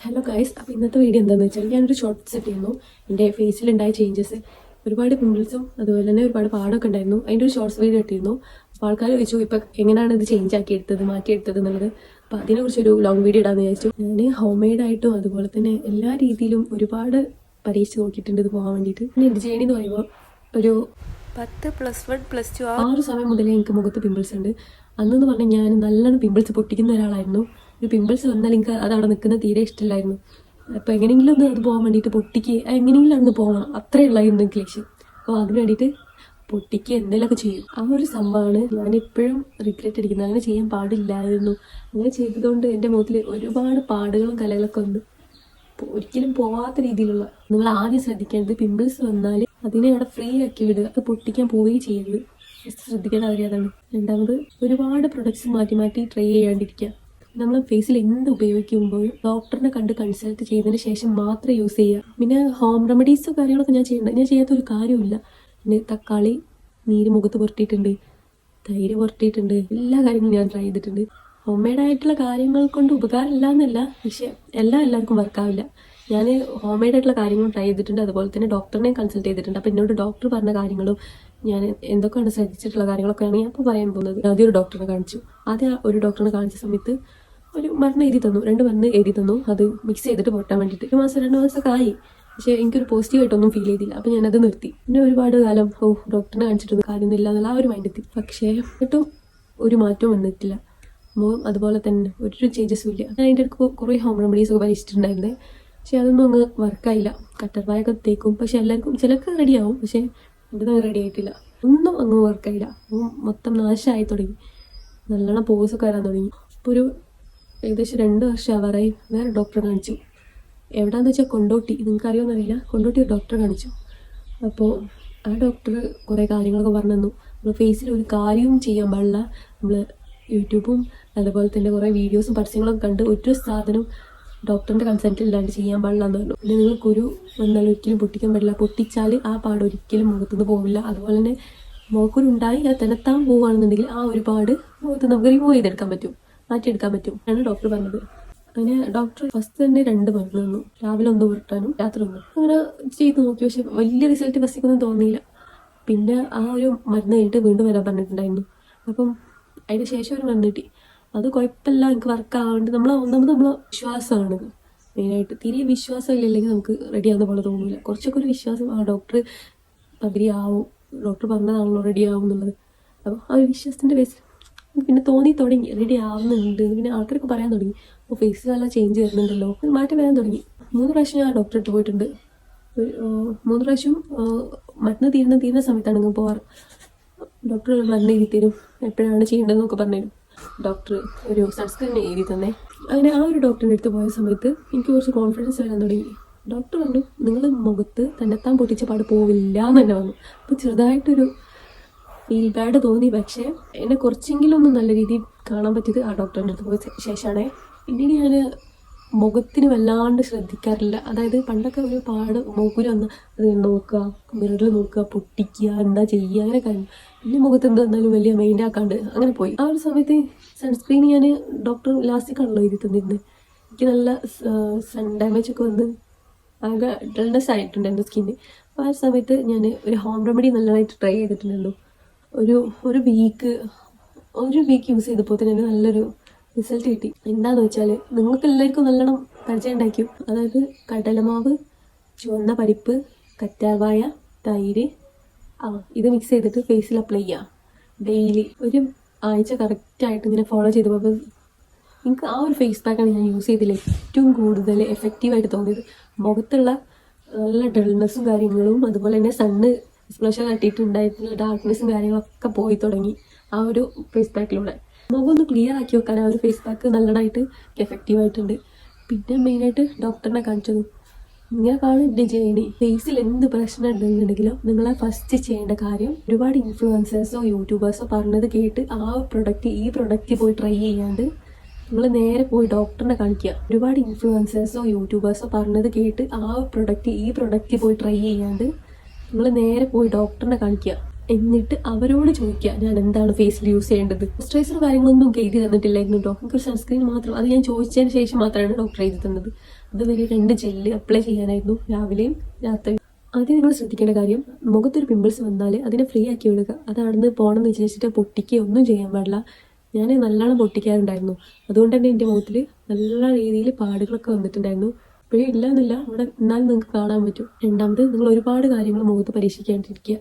Hello guys, അപ്പോൾ ഇന്നത്തെ video എന്താണെന്ന് വെച്ചാൽ ഞാനൊരു ഷോർട്ട് സെറ്റ് ചെയ്യുന്നു. എൻ്റെ ഫേസിലുണ്ടായ ചേഞ്ചസ്, ഒരുപാട് പിമ്പിൾസും അതുപോലെ തന്നെ ഒരുപാട് പാടൊക്കെ ഉണ്ടായിരുന്നു. അതിൻ്റെ ഒരു ഷോർട്സ് വീഡിയോ ഇട്ടിരുന്നു. അപ്പോൾ ആൾക്കാർ ചോദിച്ചു ഇപ്പം എങ്ങനെയാണ് ഇത് ചേഞ്ച് ആക്കി എടുത്തത്, മാറ്റിയെടുത്തത് എന്നുള്ളത്. അപ്പോൾ അതിനെക്കുറിച്ചൊരു ലോങ് വീഡിയോ ഇടാമെന്ന് വിചാരിച്ചു. ഞാൻ ഹോം മെയ്ഡായിട്ടും അതുപോലെ തന്നെ എല്ലാ രീതിയിലും ഒരുപാട് പരീക്ഷിച്ച് നോക്കിയിട്ടുണ്ട് ഇത് പോകാൻ വേണ്ടിയിട്ട്. പിന്നെ എൻ്റെ ജേണി എന്ന് പറയുമ്പോൾ ഒരു 10+1+2 ആ ഒരു സമയം മുതലേ എനിക്ക് മുഖത്ത് പിമ്പിൾസ് ഉണ്ട്. അന്നെന്ന് പറഞ്ഞാൽ ഞാൻ നല്ലോണം പിമ്പിൾസ് പൊട്ടിക്കുന്ന ഒരാളായിരുന്നു. ഒരു പിമ്പിൾസ് വന്നാൽ എനിക്ക് അത് അവിടെ നിൽക്കുന്ന തീരെ ഇഷ്ടമില്ലായിരുന്നു. അപ്പോൾ എങ്ങനെയെങ്കിലും ഒന്ന് അത് പോകാൻ വേണ്ടിയിട്ട് പൊട്ടിക്ക് എങ്ങനെയെങ്കിലും അന്ന് പോകണം, അത്രേ ഉള്ളായിരുന്നു എനിക്ക് ലക്ഷ്യം. അപ്പോൾ അതിന് വേണ്ടിയിട്ട് പൊട്ടിക്ക് എന്തെങ്കിലുമൊക്കെ ചെയ്യും. ആ ഒരു സംഭവമാണ് ഞാൻ ഇപ്പോഴും റിഗ്രറ്റ് അടിക്കുന്നത്. അങ്ങനെ ചെയ്യാൻ പാടില്ലായിരുന്നു. അങ്ങനെ ചെയ്തതുകൊണ്ട് എൻ്റെ മുഖത്തിൽ ഒരുപാട് പാടുകളും കലകളൊക്കെ ഉണ്ട്. ഒരിക്കലും പോവാത്ത രീതിയിലുള്ള. നിങ്ങൾ ആദ്യം ശ്രദ്ധിക്കേണ്ടത് പിമ്പിൾസ് വന്നാൽ അതിനെ അവിടെ ഫ്രീ ആക്കി വിടുക, അത് പൊട്ടിക്കാൻ പോവുകയും ചെയ്യരുത്. ശ്രദ്ധിക്കേണ്ട കാര്യം അതാണ്. രണ്ടാമത് ഒരുപാട് പ്രൊഡക്ട്സ് മാറ്റി മാറ്റി ട്രൈ ചെയ്യാണ്ടിരിക്കുക. നമ്മൾ ഫേസിൽ എന്ത് ഉപയോഗിക്കുമ്പോഴും ഡോക്ടറിനെ കണ്ട് കൺസൾട്ട് ചെയ്തതിന് ശേഷം മാത്രമേ യൂസ് ചെയ്യുക. പിന്നെ ഹോം റെമഡീസോ കാര്യങ്ങളൊക്കെ ഞാൻ ചെയ്യാത്ത ഒരു കാര്യമില്ല. പിന്നെ തക്കാളി നീര് മുഖത്ത് പുരട്ടിയിട്ടുണ്ട്, തൈര് പുരട്ടിയിട്ടുണ്ട്, എല്ലാ കാര്യങ്ങളും ഞാൻ ട്രൈ ചെയ്തിട്ടുണ്ട്. ഹോം മെയ്ഡായിട്ടുള്ള കാര്യങ്ങൾ കൊണ്ട് ഉപകാരമില്ല എന്നല്ല, പക്ഷെ എല്ലാവർക്കും വർക്കാവില്ല. ഞാൻ ഹോം മെയ്ഡായിട്ടുള്ള കാര്യങ്ങളും ട്രൈ ചെയ്തിട്ടുണ്ട്, അതുപോലെ തന്നെ ഡോക്ടറിനെയും കൺസൾട്ട് ചെയ്തിട്ടുണ്ട്. അപ്പോൾ എന്നോട് ഡോക്ടർ പറഞ്ഞ കാര്യങ്ങളും ഞാൻ എന്തൊക്കെയാണ് ശ്രദ്ധിച്ചിട്ടുള്ള കാര്യങ്ങളൊക്കെയാണ് ഞാൻ ഇപ്പോൾ പറയാൻ പോകുന്നത്. ആദ്യം ഒരു ഡോക്ടറിനെ കാണിച്ചു. ആദ്യം ഒരു ഡോക്ടറിനെ കാണിച്ച സമയത്ത് ഒരു മരുന്ന് എഴുതി തന്നു, 2 മരുന്ന് എഴുതി തന്നു. അത് മിക്സ് ചെയ്തിട്ട് പൊട്ടാൻ വേണ്ടിയിട്ട് 1 മാസം 2 മാസമൊക്കെ ആയി. പക്ഷേ എനിക്കൊരു പോസിറ്റീവായിട്ടൊന്നും ഫീൽ ചെയ്തില്ല. അപ്പോൾ ഞാനത് നിർത്തി. പിന്നെ ഒരുപാട് കാലം ഡോക്ടറിനെ കാണിച്ചിട്ടൊന്നും കാര്യമൊന്നുമില്ല എന്നുള്ള ആ ഒരു മൈൻഡ് എത്തി. പക്ഷേ എന്നിട്ടും ഒരു മാറ്റവും വന്നിട്ടില്ല. അതുപോലെ തന്നെ ഒരു ചേഞ്ചസും ഇല്ല. ഞാൻ അതിൻ്റെ അടുത്ത് കുറേ ഹോം റെമഡീസൊക്കെ പരീക്ഷിച്ചിട്ടുണ്ടായിരുന്നേ. പക്ഷെ അതൊന്നും അങ്ങ് വർക്കായില്ല. കറ്റർവായൊക്കെ തേക്കും, പക്ഷെ എല്ലാവർക്കും ചിലർക്ക് റെഡിയാവും, പക്ഷേ ഇതൊന്നും റെഡി ആയിട്ടില്ല. ഒന്നും അങ്ങ് വർക്കായില്ല. മൊത്തം നാശമായി തുടങ്ങി. നല്ലോണം പോസൊക്കെ വരാൻ തുടങ്ങി. ഇപ്പോൾ ഒരു ഏകദേശം 2 വർഷം ആവാറായി. വേറെ ഡോക്ടറെ കാണിച്ചു. എവിടെയാണെന്ന് വെച്ചാൽ കൊണ്ടോട്ടി, നിങ്ങൾക്കറിയുമെന്നറിയില്ല. കൊണ്ടോട്ടി ഒരു ഡോക്ടറെ കാണിച്ചു. അപ്പോൾ ആ ഡോക്ടർ കുറേ കാര്യങ്ങളൊക്കെ പറഞ്ഞു തന്നു. നമ്മൾ ഫേസിൽ ഒരു കാര്യവും ചെയ്യാൻ പാടില്ല. നമ്മൾ യൂട്യൂബും അതുപോലെ തന്നെ കുറേ വീഡിയോസും പരസ്യങ്ങളൊക്കെ കണ്ട് ഒരു സാധനം ഡോക്ടറിൻ്റെ കൺസൾട്ട് ഇല്ലാണ്ട് ചെയ്യാൻ പാടില്ല എന്ന് പറഞ്ഞു. പിന്നെ നിങ്ങൾ കുരു വന്നാലും ഒരിക്കലും പൊട്ടിക്കാൻ പാടില്ല. പൊട്ടിച്ചാൽ ആ പാട് ഒരിക്കലും മുഖത്തുനിന്ന് പോവില്ല. അതുപോലെ തന്നെ മുഖക്കുരു ഉണ്ടായി അത് തന്നെത്താൻ പോവുകയാണെന്നുണ്ടെങ്കിൽ ആ ഒരു പാട് മുഖത്ത് നമുക്ക് റിമൂവ് ചെയ്തെടുക്കാൻ പറ്റും, മാറ്റിയെടുക്കാൻ പറ്റും എന്നാണ് ഡോക്ടർ പറഞ്ഞത്. അങ്ങനെ ഡോക്ടർ ഫസ്റ്റ് തന്നെ 2 മരുന്ന് തന്നു. രാവിലെ 1 പുരട്ടാനും രാത്രി 1. അങ്ങനെ ചെയ്ത് നോക്കി. പക്ഷെ വലിയ റിസൾട്ട് ഫസ്റ്റിക്കൊന്നും തോന്നിയില്ല. പിന്നെ ആ ഒരു മരുന്ന് കഴിഞ്ഞിട്ട് വീണ്ടും വരാൻ പറഞ്ഞിട്ടുണ്ടായിരുന്നു. അപ്പം അതിന് ശേഷം ഒരു മരുന്ന് കിട്ടി. അത് കുഴപ്പമില്ല, എനിക്ക് വർക്കാവുന്നുണ്ട്. ഒന്നാമത് നമ്മളെ വിശ്വാസമാണ് മെയിനായിട്ട്. തീരെ വിശ്വാസം ഇല്ലെങ്കിൽ നമുക്ക് റെഡിയാവുന്ന പോലെ തോന്നില്ല. കുറച്ചൊക്കെ ഒരു വിശ്വാസം ആ ഡോക്ടർ പകുതിയാവും, ഡോക്ടർ പറഞ്ഞതാണല്ലോ റെഡിയാവും എന്നുള്ളത്. അപ്പോൾ ആ ഒരു വിശ്വാസത്തിൻ്റെ ബേസിൽ പിന്നെ തോന്നി തുടങ്ങി റെഡി ആവുന്നുണ്ട്. പിന്നെ ആൾക്കാരൊക്കെ പറയാൻ തുടങ്ങി, അപ്പോൾ ഫേസിൽ നല്ല ചേഞ്ച് വരുന്നുണ്ടല്ലോ, മാറ്റം വരാൻ തുടങ്ങി. 3 പ്രാവശ്യം ഞാൻ ഡോക്ടറെ അടുത്ത് പോയിട്ടുണ്ട്. 3 പ്രാവശ്യം മരുന്ന് തീരുന്ന സമയത്താണ് ഞാൻ പോവാറ്. ഡോക്ടർ മരുന്ന് എഴുതി തരും, എപ്പോഴാണ് ചെയ്യേണ്ടതെന്നൊക്കെ പറഞ്ഞുതരും. ഡോക്ടർ ഒരു സൺസ്ക്രീൻ എഴുതി തന്നെ. അങ്ങനെ ആ ഒരു ഡോക്ടറിൻ്റെ അടുത്ത് പോയ സമയത്ത് എനിക്ക് കുറച്ച് കോൺഫിഡൻസ് വരാൻ തുടങ്ങി. ഡോക്ടർ പറഞ്ഞു നിങ്ങൾ മുഖത്ത് തന്നെത്താൻ പൊട്ടിച്ച പാട് പോവില്ല എന്ന് തന്നെ വന്നു. അപ്പോൾ ചെറുതായിട്ടൊരു ഫീൽ ബാഡ് തോന്നി. പക്ഷേ എന്നെ കുറച്ചെങ്കിലും ഒന്ന് നല്ല രീതിയിൽ കാണാൻ പറ്റിയത് ആ ഡോക്ടറിൻ്റെ അടുത്ത് പോയ ശേഷമാണ്. പിന്നീട് ഞാൻ മുഖത്തിന് വല്ലാണ്ട് ശ്രദ്ധിക്കാറില്ല. അതായത് പണ്ടൊക്കെ ഒരു പാട് മൂക്കുര് വന്ന് അത് നോക്കുക, മിററിൽ നോക്കുക, പൊട്ടിക്കുക, എന്താ ചെയ്യുക, അങ്ങനെ കഴിഞ്ഞു. പിന്നെ മുഖത്ത് എന്ത് വന്നാലും വലിയ മൈൻഡ് ആക്കാണ്ട് അങ്ങനെ പോയി. ആ ഒരു സമയത്ത് സൺസ്ക്രീൻ ഞാൻ ഡോക്ടർ ലാസ്റ്റിക്കാണല്ലോ എഴുതി തന്നിരുന്നത്. എനിക്ക് നല്ല സൺ ഡാമേജ് ഒക്കെ വന്ന് ആകെ ഡൾനെസ് ആയിട്ടുണ്ട് എൻ്റെ സ്കിന്ന്. അപ്പോൾ ആ സമയത്ത് ഞാൻ ഒരു ഹോം റെമഡി നല്ലതായിട്ട് ട്രൈ ചെയ്തിട്ടുണ്ടല്ലോ. ഒരു വീക്ക് യൂസ് ചെയ്തപ്പോൾ തന്നെ നല്ലൊരു റിസൾട്ട് കിട്ടി. എന്താണെന്ന് വെച്ചാൽ നിങ്ങൾക്ക് എല്ലാവർക്കും നല്ലോണം പരിചയം ഉണ്ടാക്കും. അതായത് കടലമാവ്, ചുവന്ന പരിപ്പ്, കറ്റാർവായ, തൈര്, ഇത് മിക്സ് ചെയ്തിട്ട് ഫേസിൽ അപ്ലൈ ചെയ്യുക ഡെയിലി. ഒരു ആഴ്ച കറക്റ്റായിട്ട് ഇങ്ങനെ ഫോളോ ചെയ്തപ്പോൾ എനിക്ക് ആ ഒരു ഫേസ് പാക്കാണ് ഞാൻ യൂസ് ചെയ്തതിൽ ഏറ്റവും കൂടുതൽ എഫക്റ്റീവായിട്ട് തോന്നിയത്. മുഖത്തുള്ള നല്ല ഡൾനെസ്സും കാര്യങ്ങളും അതുപോലെ തന്നെ സണ്ണ് എക്സ്പ്ലോഷൻ തട്ടിയിട്ടുണ്ടായിട്ടുള്ള ഡാർക്ക്നെസ്സും കാര്യങ്ങളൊക്കെ പോയി തുടങ്ങി ആ ഒരു ഫേസ് പാക്കിലൂടെ. മുഖം ഒന്ന് ക്ലിയർ ആക്കി വെക്കാൻ ആ ഒരു ഫേസ് പാക്ക് നല്ലതായിട്ട് എഫക്റ്റീവായിട്ടുണ്ട്. പിന്നെ മെയിനായിട്ട് ഡോക്ടറിനെ കാണിച്ചത് ഇങ്ങനെയാണ് എൻ്റെ ജേണി. ഫേസിൽ എന്ത് പ്രശ്നം ഉണ്ടെന്നുണ്ടെങ്കിലും നിങ്ങളെ ഫസ്റ്റ് ചെയ്യേണ്ട കാര്യം ഒരുപാട് ഇൻഫ്ലുവൻസേഴ്സോ യൂട്യൂബേഴ്സോ പറഞ്ഞത് കേട്ട് ആ ഈ പ്രൊഡക്റ്റ് പോയി ട്രൈ ചെയ്യാണ്ട് നിങ്ങൾ നേരെ പോയി ഡോക്ടറിനെ കാണിക്കുക. ഒരുപാട് ഇൻഫ്ലുവൻസേഴ്സോ യൂട്യൂബേഴ്സോ പറഞ്ഞത് കേട്ട് ഈ പ്രൊഡക്റ്റ് പോയി ട്രൈ ചെയ്യാണ്ട് നിങ്ങൾ നേരെ പോയി ഡോക്ടറിനെ കാണിക്കുക. എന്നിട്ട് അവരോട് ചോദിക്കുക ഞാൻ എന്താണ് ഫേസിൽ യൂസ് ചെയ്യേണ്ടത്. മോയ്സ്ചറൈസർ കാര്യങ്ങളൊന്നും എഴുതി തന്നിട്ടില്ലായിരുന്നു കേട്ടോ. എനിക്ക് സൺസ്ക്രീൻ മാത്രം, അത് ഞാൻ ചോദിച്ചതിന് ശേഷം മാത്രമാണ് ഡോക്ടർ എഴുതി തന്നത്. അതുവരെ 2 ജെല്ല് അപ്ലൈ ചെയ്യാനായിരുന്നു രാവിലെയും രാത്രിയും. ആദ്യം നിങ്ങൾ ശ്രദ്ധിക്കേണ്ട കാര്യം, മുഖത്തൊരു പിമ്പിൾസ് വന്നാൽ അതിനെ ഫ്രീ ആക്കി വിടുക. അതാണെന്ന് പോകണമെന്ന് വിചാരിച്ചിട്ട് പൊട്ടിക്കുക ഒന്നും ചെയ്യാൻ പാടില്ല. ഞാൻ നല്ലോണം പൊട്ടിക്കാറുണ്ടായിരുന്നു. അതുകൊണ്ട് തന്നെ എൻ്റെ മുഖത്തിൽ നല്ല രീതിയിൽ പാടുകളൊക്കെ വന്നിട്ടുണ്ടായിരുന്നു. ഇപ്പോഴും ഇല്ല എന്നല്ല, അവിടെ എന്നാലും നിങ്ങൾക്ക് കാണാൻ പറ്റും. രണ്ടാമത്, നിങ്ങൾ ഒരുപാട് കാര്യങ്ങൾ മുഖത്ത് പരീക്ഷിക്കാണ്ടിരിക്കുക.